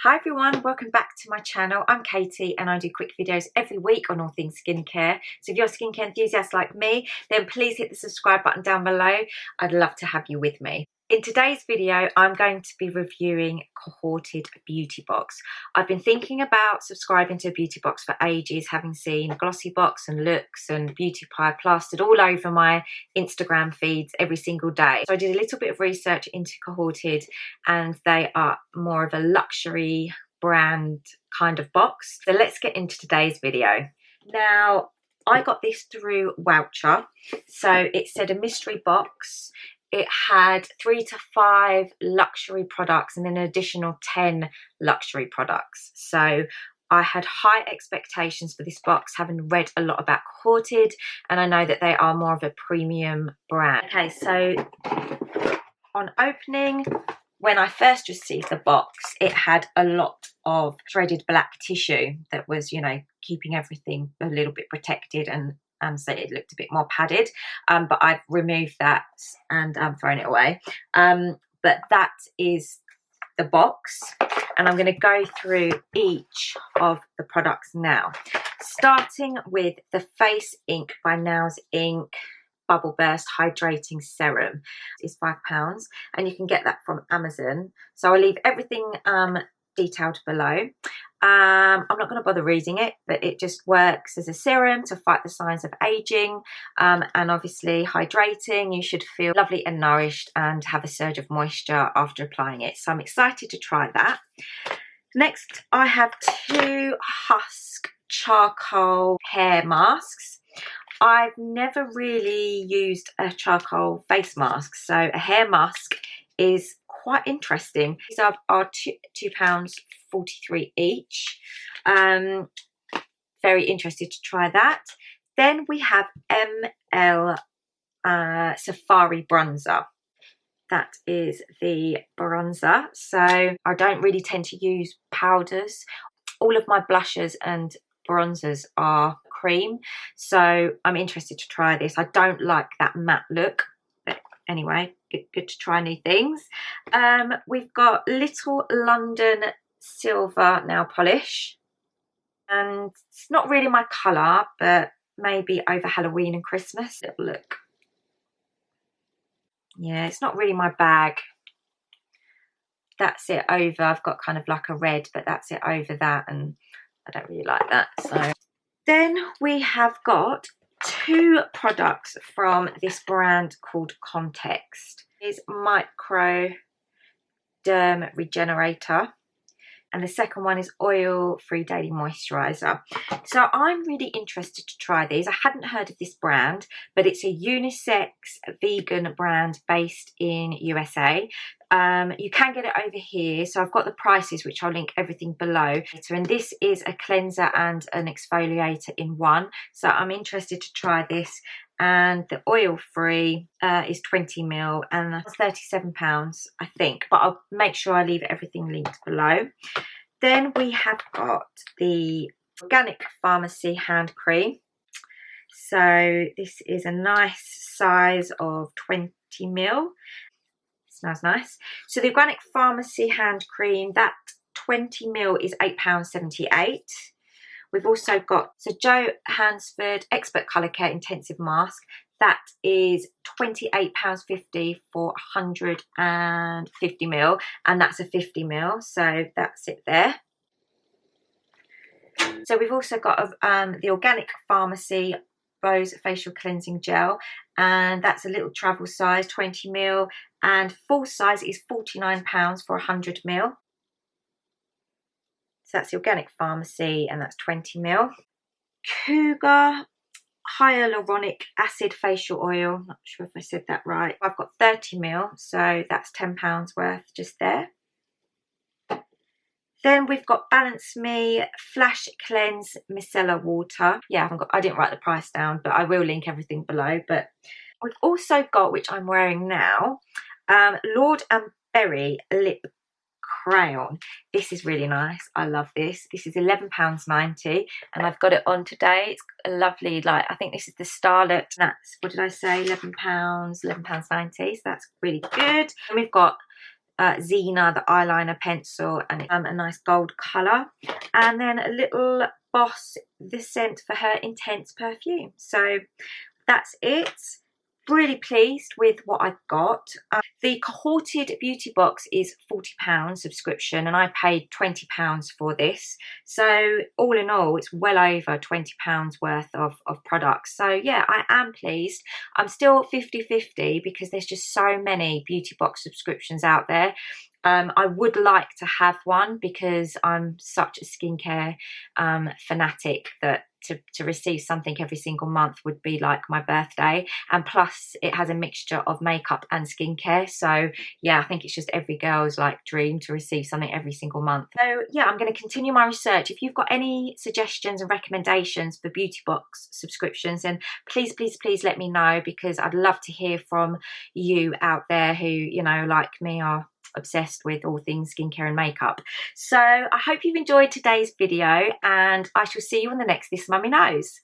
Hi everyone, welcome back to my channel. I'm Katie and I do quick videos every week on all things skincare. So if you're a skincare enthusiast like me, then please hit the subscribe button down below. I'd love to have you with me. In today's video, I'm going to be reviewing Cohorted Beauty Box. I've been thinking about subscribing to a beauty box for ages, having seen Glossy Box and Looks and Beauty Pie plastered all over my Instagram feeds every single day. So I did a little bit of research into Cohorted and they are more of a luxury brand kind of box. So let's get into today's video. Now, I got this through Wowcher. So it said a mystery box. It had 3 to 5 luxury products and an additional 10 luxury products. So I had high expectations for this box, having read a lot about Cohorted, and I know that they are more of a premium brand. Okay, so on opening, when I first received the box, it had a lot of threaded black tissue that was, you know, keeping everything a little bit protected and so it looked a bit more padded, but I've removed that and thrown it away. But that is the box, and I'm going to go through each of the products now, starting with the Face Ink by Nails Inc. Bubble Burst Hydrating Serum. It's £5 and you can get that from Amazon. So I'll leave everything detailed below. I'm not going to bother reading it, but it just works as a serum to fight the signs of aging, and obviously hydrating. You should feel lovely and nourished and have a surge of moisture after applying it. So I'm excited to try that. Next, I have 2 Hask Charcoal Hair Masks. I've never really used a charcoal face mask, so a hair mask is quite interesting. These are £2.43 each. Very interested to try that. Then we have ML Safari Bronzer. That is the bronzer. So I don't really tend to use powders. All of my blushes and bronzers are cream, so I'm interested to try this. I don't like that matte look, but anyway, good to try new things. We've got Little London Silver Nail Polish, and it's not really my colour, but maybe over Halloween and Christmas. Little look. Yeah, it's not really my bag. That's it over. I've got kind of like a red, but that's it over that, and I don't really like that. So then we have got 2 products from this brand called Context. Is Micro Derm Regenerator, and the second one is Oil-Free Daily Moisturiser. So I'm really interested to try these. I hadn't heard of this brand, but it's a unisex vegan brand based in USA. You can get it over here, so I've got the prices, which I'll link everything below. And this is a cleanser and an exfoliator in one, so I'm interested to try this. And the oil-free is 20ml and that's £37, I think, but I'll make sure I leave everything linked below. Then we have got the Organic Pharmacy Hand Cream. So this is a nice size of 20ml. Smells nice. So the Organic Pharmacy Hand Cream, that 20ml is £8.78. We've also got Joe Hansford Expert Colour Care Intensive Mask. That is £28.50 for 150ml, and that's a 50ml, so that's it there. So we've also got the Organic Pharmacy Rose Facial Cleansing Gel, and that's a little travel size, 20ml, and full size is £49 for 100ml. So that's the Organic Pharmacy, and that's 20ml. Cougar Hyaluronic Acid Facial Oil. Not sure if I said that right. I've got 30ml, so that's £10 worth just there. Then we've got Balance Me Flash Cleanse Miscellar Water. Yeah, I didn't write the price down, but I will link everything below. But we've also got, which I'm wearing now, Lord and Berry Lip Crayon. This is really nice. I love this. This is £11.90 and I've got it on today. It's a lovely, like, I think this is the Starlet. That's, what did I say, £11.90, so that's really good. And we've got Xena, the eyeliner pencil, and a nice gold colour. And then a little Boss, the scent for her intense perfume. So that's it. Really pleased with what I got. The Cohorted beauty box is £40 subscription, and I paid £20 for this. So all in all, it's well over £20 worth of products. So yeah, I am pleased. I'm still 50-50 because there's just so many beauty box subscriptions out there. I would like to have one because I'm such a skincare fanatic that to receive something every single month would be like my birthday. And plus it has a mixture of makeup and skincare. So yeah, I think it's just every girl's like dream to receive something every single month. So yeah, I'm going to continue my research. If you've got any suggestions and recommendations for beauty box subscriptions, then please let me know, because I'd love to hear from you out there who, you know, like me, are obsessed with all things skincare and makeup. So I hope you've enjoyed today's video, and I shall see you on the next This Mummy Knows.